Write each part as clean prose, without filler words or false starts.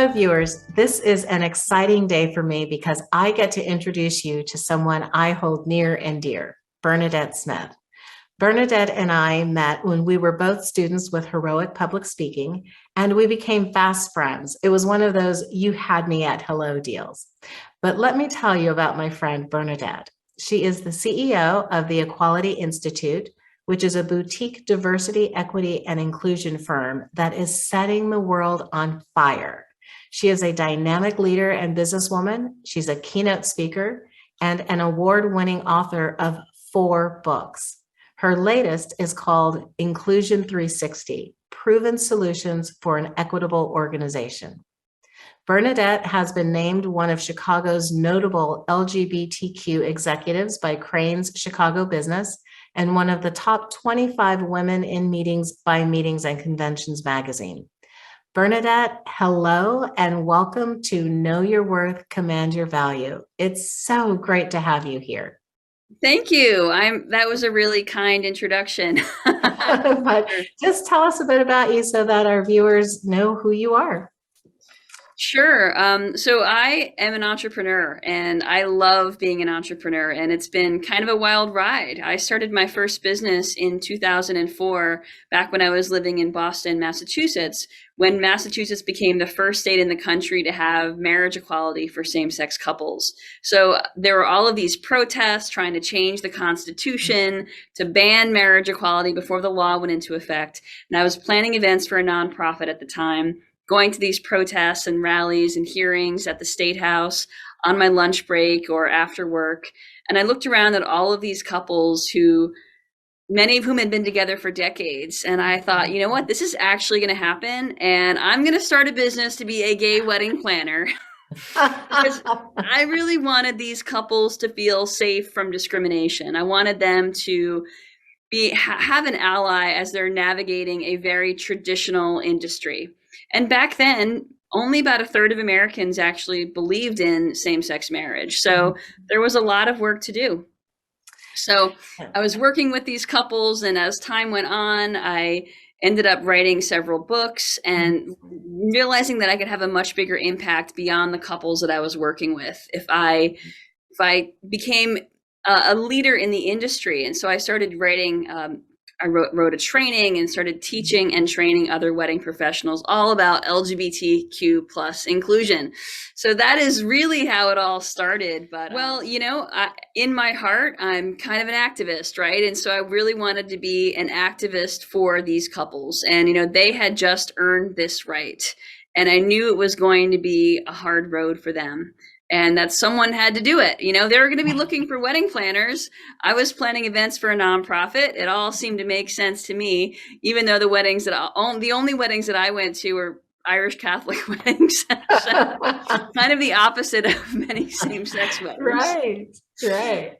Hello, viewers. This is an exciting day for me because I get to introduce you to someone I hold near and dear, Bernadette Smith. Bernadette and I met when we were both students with heroic public speaking, and we became fast friends. It was one of those you had me at hello deals. But let me tell you about my friend Bernadette. She is the CEO of the Equality Institute, which is a boutique diversity, equity, and inclusion firm that is setting the world on fire. She is a dynamic leader and businesswoman. She's a keynote speaker and an award-winning author of 4 books. Her latest is called Inclusion 360, Proven Solutions for an Equitable Organization. Bernadette has been named one of Chicago's notable LGBTQ executives by Crain's Chicago Business and one of the top 25 women in meetings by Meetings and Conventions magazine. Bernadette, hello and welcome to Know Your Worth, Command Your Value. It's so great to have you here. Thank you. That was a really kind introduction. But just tell us a bit about you so that our viewers know who you are. Sure. So I am an entrepreneur and I love being an entrepreneur, and it's been kind of a wild ride. I started my first business in 2004, back when I was living in Boston, Massachusetts, when Massachusetts became the first state in the country to have marriage equality for same-sex couples. So there were all of these protests trying to change the Constitution to ban marriage equality before the law went into effect. And I was planning events for a nonprofit at the time, going to these protests and rallies and hearings at the State House on my lunch break or after work. And I looked around at all of these couples many of whom had been together for decades. And I thought, you know what, this is actually going to happen. And I'm going to start a business to be a gay wedding planner. Because I really wanted these couples to feel safe from discrimination. I wanted them to have an ally as they're navigating a very traditional industry. And back then, only about 1/3 of Americans actually believed in same-sex marriage. So there was a lot of work to do. So I was working with these couples, and as time went on, I ended up writing several books and realizing that I could have a much bigger impact beyond the couples that I was working with if I became a leader in the industry. And so I started writing, I wrote a training and started teaching and training other wedding professionals all about LGBTQ plus inclusion. So that is really how it all started. But well, in my heart, I'm kind of an activist, right? And so I really wanted to be an activist for these couples. And, they had just earned this right. And I knew it was going to be a hard road for them, and that someone had to do it. They were going to be looking for wedding planners. I was planning events for a nonprofit. It all seemed to make sense to me, even though the only weddings that I went to were Irish Catholic weddings. So kind of the opposite of many same-sex weddings. Right.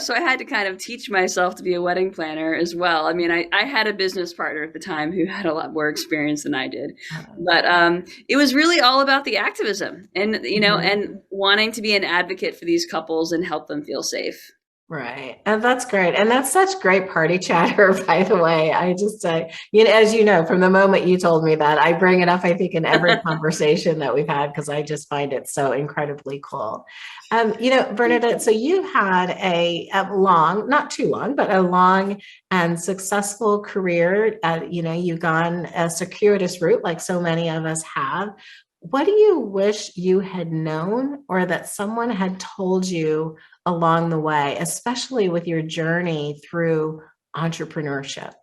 So I had to kind of teach myself to be a wedding planner as well. I mean, I had a business partner at the time who had a lot more experience than I did, but it was really all about the activism and, and wanting to be an advocate for these couples and help them feel safe. Right. And that's great. And that's such great party chatter, by the way. I just, as you know, from the moment you told me that, I bring it up, I think, in every conversation that we've had, because I just find it so incredibly cool. Bernadette, so you've had a long, not too long, but a long and successful career. You've gone a circuitous route like so many of us have. What do you wish you had known or that someone had told you along the way, especially with your journey through entrepreneurship?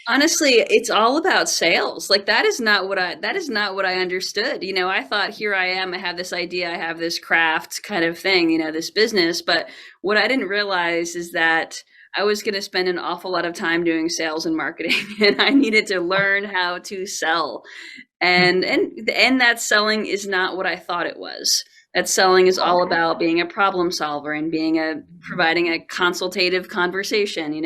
Honestly, it's all about sales. Like that is not what I understood. I thought, here I am, I have this idea, I have this craft kind of thing, this business. But what I didn't realize is that I was going to spend an awful lot of time doing sales and marketing, and I needed to learn how to sell. And that selling is not what I thought it was. That selling is all about being a problem solver and providing a consultative conversation,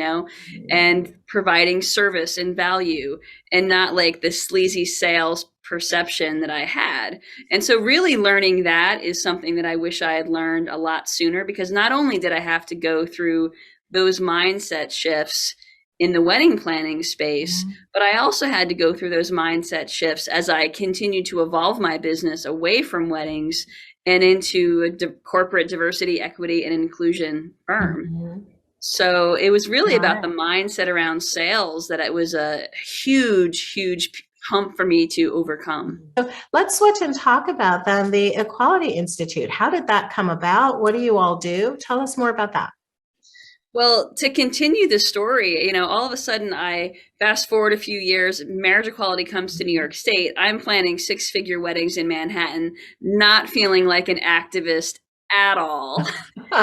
and providing service and value, and not like the sleazy sales perception that I had. And so really learning that is something that I wish I had learned a lot sooner, because not only did I have to go through those mindset shifts in the wedding planning space, Mhm. but I also had to go through those mindset shifts as I continued to evolve my business away from weddings and into a corporate diversity, equity, and inclusion firm. Mhm. So it was really about Right. the mindset around sales that it was a huge, huge hump for me to overcome. So let's switch and talk about then the Equality Institute. How did that come about? What do you all do? Tell us more about that. Well, to continue the story, all of a sudden I fast forward a few years, marriage equality comes to New York State. I'm planning six-figure weddings in Manhattan, not feeling like an activist at all,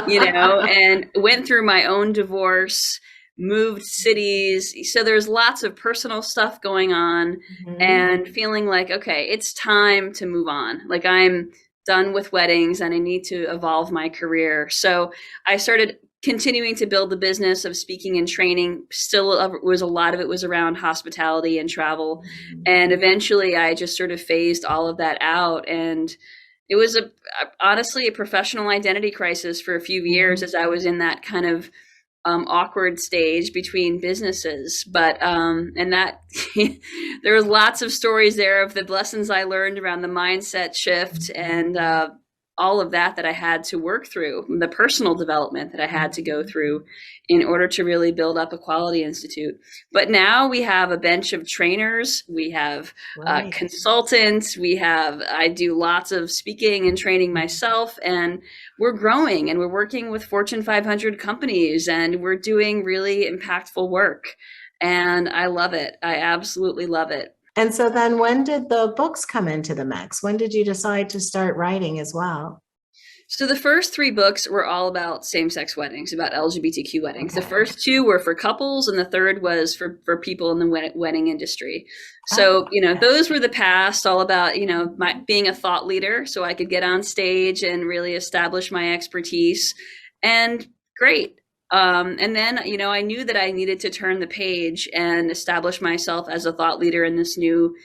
and went through my own divorce, moved cities. So there's lots of personal stuff going on Mhm. and feeling like, okay, it's time to move on. Like I'm done with weddings and I need to evolve my career. So I started continuing to build the business of speaking and training. Still was a lot of it was around hospitality and travel. And eventually I just sort of phased all of that out. And it was honestly a professional identity crisis for a few years Mhm. as I was in that kind of awkward stage between businesses. But and that there was lots of stories there of the lessons I learned around the mindset shift and all of that I had to work through, the personal development that I had to go through in order to really build up Equality Institute. But now we have a bench of trainers, we have Right. consultants, I do lots of speaking and training myself, and we're growing and we're working with Fortune 500 companies and we're doing really impactful work. And I love it. I absolutely love it. And so then when did the books come into the mix? When did you decide to start writing as well? So the first three books were all about same-sex weddings, about LGBTQ weddings. The Okay. first two were for couples, and the third was for people in the wedding industry. Oh, So okay. those were the past, all about my being a thought leader, so I could get on stage and really establish my expertise. And great. And then I knew that I needed to turn the page and establish myself as a thought leader in this new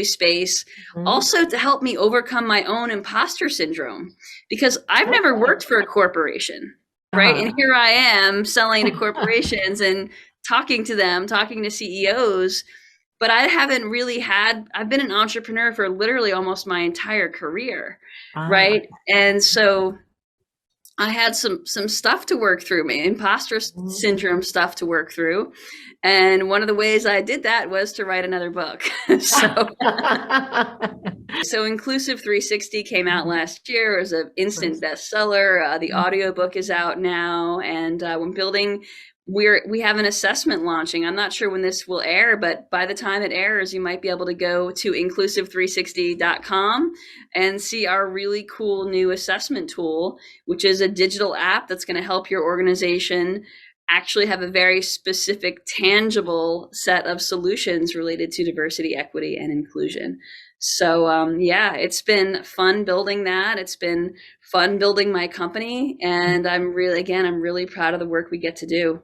space, Mhm. also to help me overcome my own imposter syndrome because I've never Okay. worked for a corporation, right? And Uh-huh. here I am selling to corporations and talking to them, talking to CEOs, but I haven't really I've been an entrepreneur for literally almost my entire career, Ah, right? And so I had some stuff to work through, me imposter mhm. syndrome stuff to work through. And one of the ways I did that was to write another book. so So Inclusive 360 came out last year. It was an instant bestseller. The audiobook is out now, and we're building. We have an assessment launching. I'm not sure when this will air, but by the time it airs, you might be able to go to inclusive360.com and see our really cool new assessment tool, which is a digital app that's going to help your organization actually have a very specific, tangible set of solutions related to diversity, equity, and inclusion. So yeah, it's been fun building that. It's been fun building my company, and I'm really proud of the work we get to do.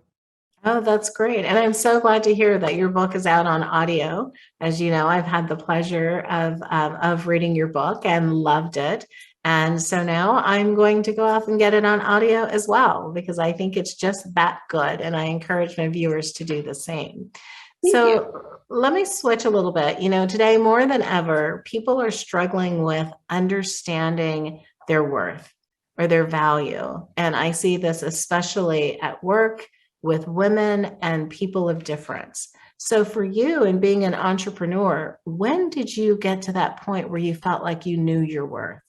Oh, that's great. And I'm so glad to hear that your book is out on audio. As you know, I've had the pleasure of reading your book and loved it. And so now I'm going to go off and get it on audio as well, because I think it's just that good. And I encourage my viewers to do the same. Thank you. So let me switch a little bit. Today more than ever, people are struggling with understanding their worth or their value. And I see this especially at work with women and people of difference. So for you and being an entrepreneur, when did you get to that point where you felt like you knew your worth?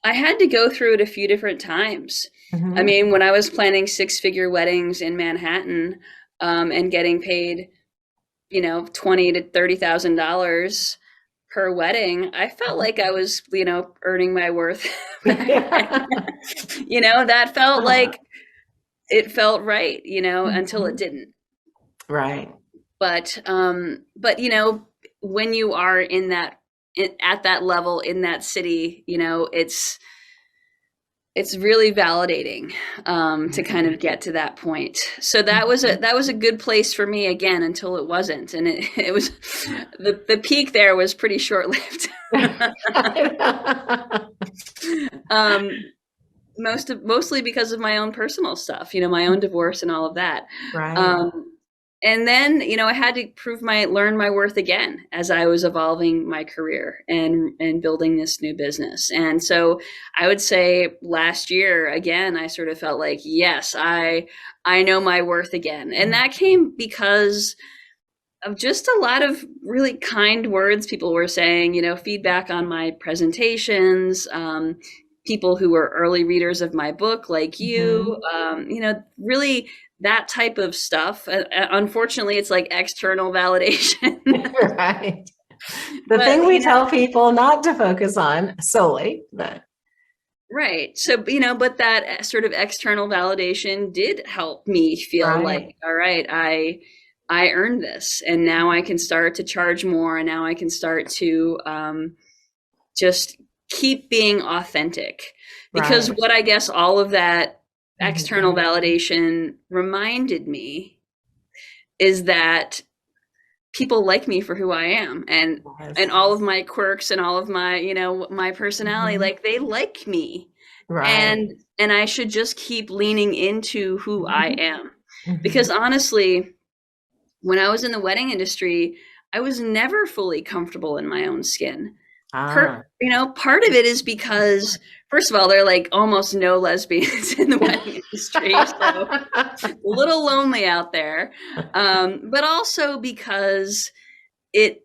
I had to go through it a few different times. I Mhm. mean, when I was planning six-figure weddings in Manhattan, and getting paid, twenty to $30,000 per wedding, I felt like I was, earning my worth back then. That felt Uh-huh. like it felt right, until it Mhm. didn't. Right. But when you are at that level in that city, it's really validating to kind of get to that point. So Mhm. that was a good place for me again until it wasn't, and it was the peak there was pretty short lived. um, mostly because of my own personal stuff, my own divorce and all of that. Right. Um, And then, I had to learn my worth again as I was evolving my career and building this new business. And so I would say last year, again, I sort of felt like, yes, I know my worth again. And that came because of just a lot of really kind words people were saying, feedback on my presentations, people who were early readers of my book, like you, really that type of stuff. Unfortunately, it's like external validation. Right. The But, thing we tell people not to focus on solely, but. Right. So, but that sort of external validation did help me feel like, all right, I earned this, and now I can start to charge more, and now I can start to just keep being authentic. Because what I guess all of that external validation reminded me is that people like me for who I am, and all of my quirks and all of my, my personality, like they like me. And I should just keep leaning into who I am. Because honestly, when I was in the wedding industry, I was never fully comfortable in my own skin. Part of it is because, first of all, there are like almost no lesbians in the wedding industry, so a little lonely out there. But also because I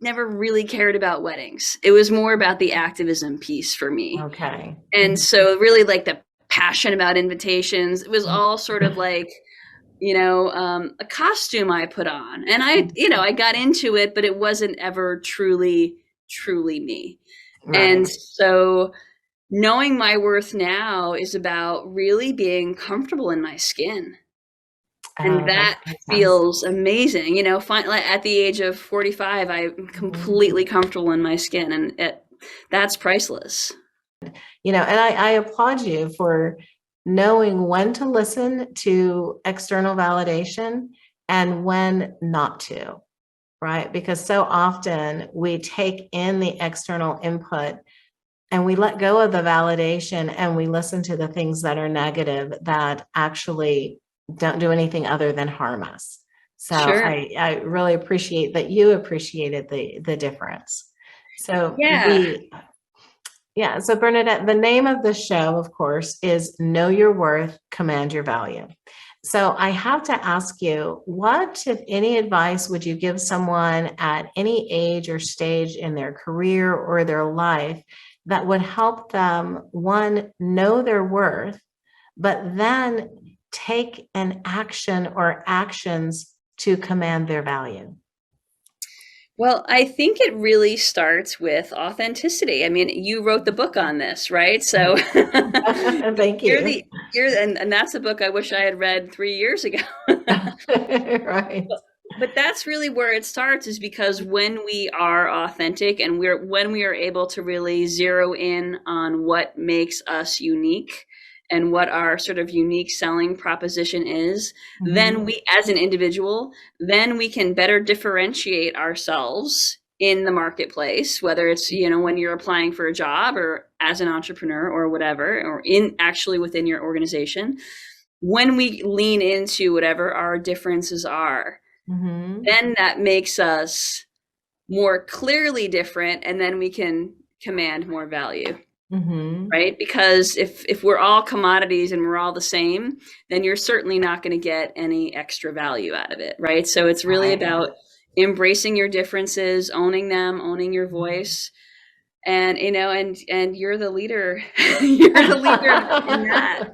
never really cared about weddings. It was more about the activism piece for me. Okay. And so really like the passion about invitations, it was all sort of like, a costume I put on. And I got into it, but it wasn't ever truly me. And so knowing my worth now is about really being comfortable in my skin. And that feels amazing. At the age of 45, I'm completely comfortable in my skin, and that's priceless. And I applaud you for knowing when to listen to external validation and when not to, right? Because so often we take in the external input and we let go of the validation and we listen to the things that are negative that actually don't do anything other than harm us. So Sure. I really appreciate that you appreciated the difference. So so Bernadette, the name of the show, of course, is Know Your Worth, Command Your Value. So I have to ask you, what, if any, advice would you give someone at any age or stage in their career or their life that would help them, one, know their worth, but then take an action or actions to command their value? Well, I think it really starts with authenticity. I mean, you wrote the book on this, right? So thank you. And that's a book I wish I had read 3 years ago. Right. But that's really where it starts, is because when we are authentic and when we are able to really zero in on what makes us unique and what our sort of unique selling proposition is, then we, as an individual, then we can better differentiate ourselves in the marketplace, whether it's, when you're applying for a job or as an entrepreneur or whatever, or actually within your organization. When we lean into whatever our differences are, then that makes us more clearly different, and then we can command more value. Right? Because if we're all commodities and we're all the same, then you're certainly not going to get any extra value out of it. Right? So it's really about embracing your differences, owning them, owning your voice. And, and you're the leader. You're the leader in that.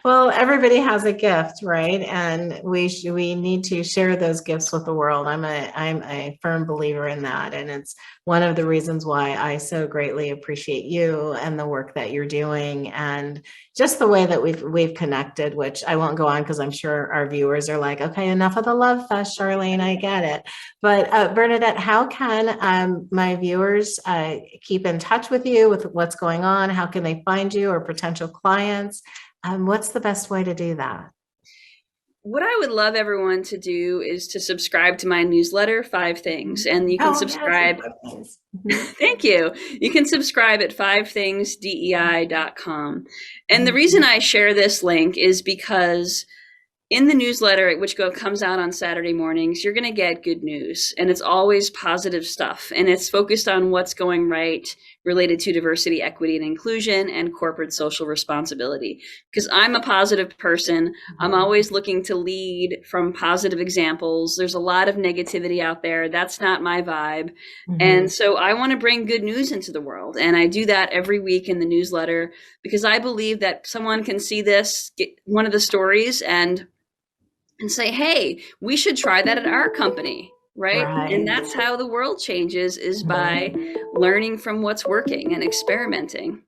Well, everybody has a gift, right? And we need to share those gifts with the world. I'm a firm believer in that, and it's one of the reasons why I so greatly appreciate you and the work that you're doing, and just the way that we've connected. Which I won't go on because I'm sure our viewers are like, okay, enough of the love fest, Charlene. I get it. But Bernadette, how can my viewers keep in touch with you, with what's going on? How can they find you or potential clients? What's the best way to do that? What I would love everyone to do is to subscribe to my newsletter, 5 Things. And you can subscribe. Yes, thank you. You can subscribe at 5thingsdei.com. And the reason I share this link is because In the newsletter, which comes out on Saturday mornings, you're going to get good news, and it's always positive stuff, and it's focused on what's going right related to diversity, equity, and inclusion and corporate social responsibility. Because I'm a positive person, I'm always looking to lead from positive examples. There's a lot of negativity out there. That's not my vibe. And so I want to bring good news into the world, and I do that every week in the newsletter because I believe that someone can see this, get one of the stories, and say, hey, we should try that at our company, right? And that's how the world changes, is by learning from what's working and experimenting.